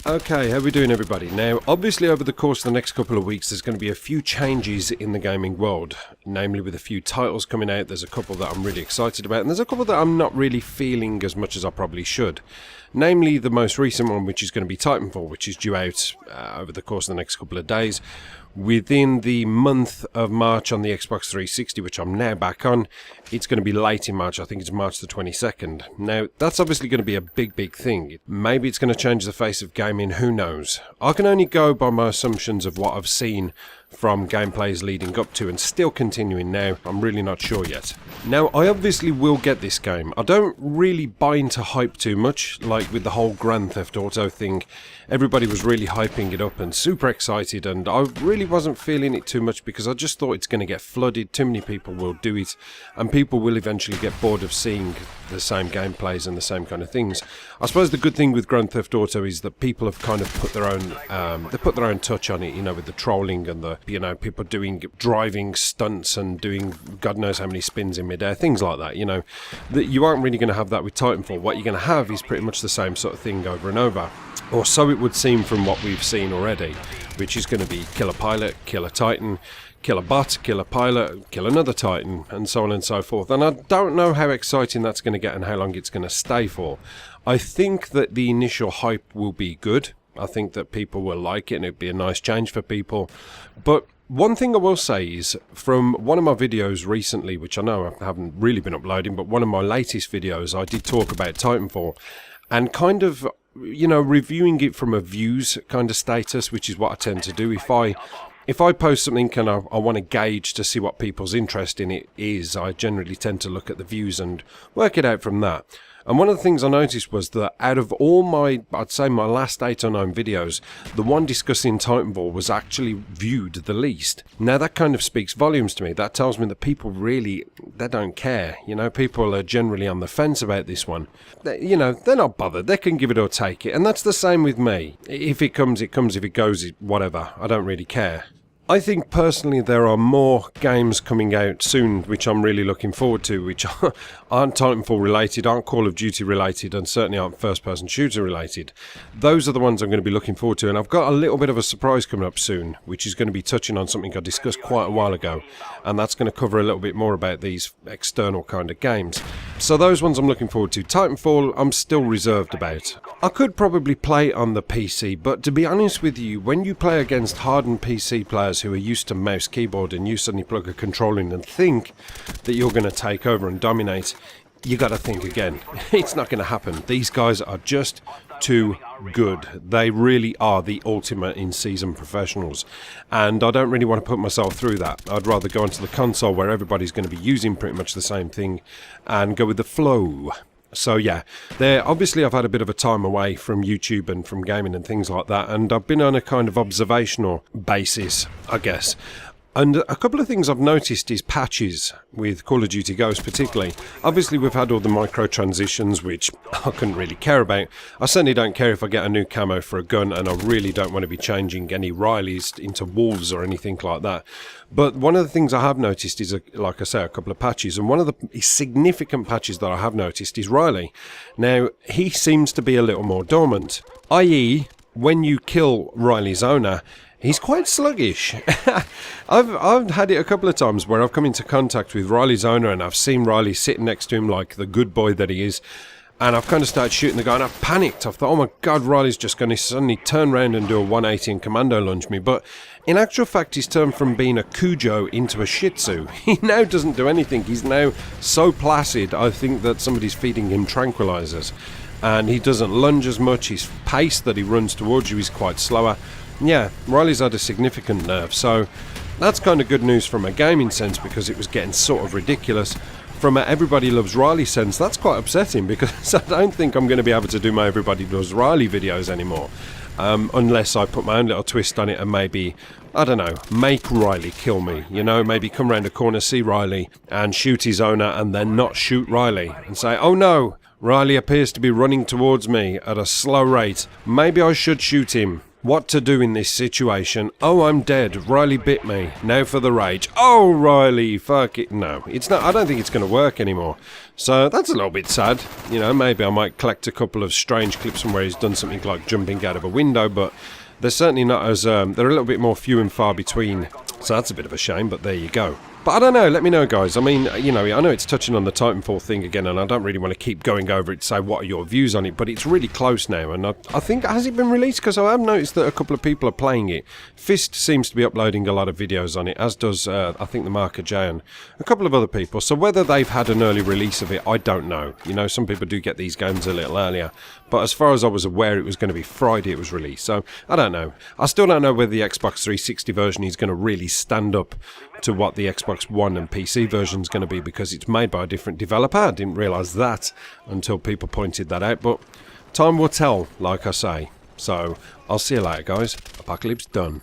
Okay, how are we doing, everybody? Now, obviously over the course of the next couple of weeks there's going to be a few changes in the gaming world, namely with a few titles coming out. There's a couple that I'm really excited about, and there's a couple that I'm not really feeling as much as I probably should. Namely, the most recent one, which is going to be Titanfall, which is due out over the course of the next couple of days. Within the month of March on the Xbox 360, which I'm now back on, it's going to be late in March. I think it's March the 22nd. Now, that's obviously going to be a big thing. Maybe it's going to change the face of gaming, who knows? I can only go by my assumptions of what I've seen from gameplays leading up to and still continuing now. I'm really not sure yet. Now, I obviously will get this game. I don't really buy into hype too much, like with the whole Grand Theft Auto thing. Everybody was really hyping it up and super excited, and I really wasn't feeling it too much because I just thought it's going to get flooded. Too many people will do it, and people will eventually get bored of seeing the same gameplays and the same kind of things. I suppose the good thing with Grand Theft Auto is that people have kind of put their own touch on it, you know, with the trolling and the, you know, people doing driving stunts and doing God knows how many spins in midair, things like that, you know. That you aren't really going to have that with Titanfall. What you're going to have is pretty much the same sort of thing over and over. Or so it would seem from what we've seen already, which is going to be kill a pilot, kill a Titan, kill a bot, kill a pilot, kill another Titan, and so on and so forth. And I don't know how exciting that's going to get and how long it's going to stay for. I think that the initial hype will be good. I think that people will like it and it'll be a nice change for people. But one thing I will say is, from one of my videos recently, which I know I haven't really been uploading, but one of my latest videos, I did talk about Titanfall and kind of, you know, reviewing it from a views kind of status, which is what I tend to do. If I post something and I want to gauge to see what people's interest in it is, I generally tend to look at the views and work it out from that. And one of the things I noticed was that out of all I'd say my last 8 or 9 videos, the one discussing Titanfall was actually viewed the least. Now that kind of speaks volumes to me. That tells me that people really, they don't care. You know, people are generally on the fence about this one. You know, they're not bothered. They can give it or take it. And that's the same with me. If it comes, it comes. If it goes, whatever. I don't really care. I think personally there are more games coming out soon which I'm really looking forward to, which aren't Titanfall related, aren't Call of Duty related, and certainly aren't first person shooter related. Those are the ones I'm going to be looking forward to, and I've got a little bit of a surprise coming up soon, which is going to be touching on something I discussed quite a while ago, and that's going to cover a little bit more about these external kind of games. So those ones I'm looking forward to. Titanfall I'm still reserved about. I could probably play it on the PC, but to be honest with you, when you play against hardened PC players who are used to mouse keyboard and you suddenly plug a controller in and think that you're going to take over and dominate, you got to think again. It's not going to happen. These guys are just too good. They really are the ultimate in-season professionals, and I don't really want to put myself through that. I'd rather go onto the console where everybody's going to be using pretty much the same thing and go with the flow. So yeah, obviously I've had a bit of a time away from YouTube and from gaming and things like that, and I've been on a kind of observational basis, I guess. And a couple of things I've noticed is patches with Call of Duty Ghosts particularly. Obviously we've had all the micro-transitions, which I couldn't really care about. I certainly don't care if I get a new camo for a gun, and I really don't want to be changing any Rileys into Wolves or anything like that. But one of the things I have noticed is, like I say, a couple of patches, and one of the significant patches that I have noticed is Riley. Now, he seems to be a little more dormant, i.e., when you kill Riley's owner, he's quite sluggish. I've had it a couple of times where I've come into contact with Riley's owner and I've seen Riley sitting next to him like the good boy that he is, and I've kind of started shooting the guy and I've panicked. I've thought, oh my god, Riley's just going to suddenly turn around and do a 180 and commando lunge me. But in actual fact, he's turned from being a Cujo into a Shih Tzu. He now doesn't do anything. He's now so placid, I think that somebody's feeding him tranquilizers. And he doesn't lunge as much. His pace that he runs towards you is quite slower. Yeah, Riley's had a significant nerf, so that's kind of good news from a gaming sense because it was getting sort of ridiculous. From a Everybody Loves Riley sense, that's quite upsetting because I don't think I'm going to be able to do my Everybody Loves Riley videos anymore. Unless I put my own little twist on it and maybe, I don't know, make Riley kill me. You know, maybe come round a corner, see Riley and shoot his owner and then not shoot Riley and say, oh no, Riley appears to be running towards me at a slow rate. Maybe I should shoot him. What to do in this situation? Oh, I'm dead. Riley bit me. Now for the rage. Oh, Riley, fuck it. No, it's not. I don't think it's going to work anymore. So that's a little bit sad. You know, maybe I might collect a couple of strange clips from where he's done something like jumping out of a window, but they're certainly not as, they're a little bit more few and far between. So that's a bit of a shame, but there you go. But I don't know, let me know, guys. I mean, you know, I know it's touching on the Titanfall thing again, and I don't really want to keep going over it to say what are your views on it, but it's really close now, and I think, has it been released? Because I have noticed that a couple of people are playing it. Fist seems to be uploading a lot of videos on it, as does, I think, the Marker J and a couple of other people. So whether they've had an early release of it, I don't know. You know, some people do get these games a little earlier, but as far as I was aware, it was going to be Friday it was released, so I don't know. I still don't know whether the Xbox 360 version is going to really stand up to what the Xbox One and PC version is going to be, because it's made by a different developer. I didn't realise that until people pointed that out, but time will tell, like I say. So I'll see you later, guys. Apocalypse done.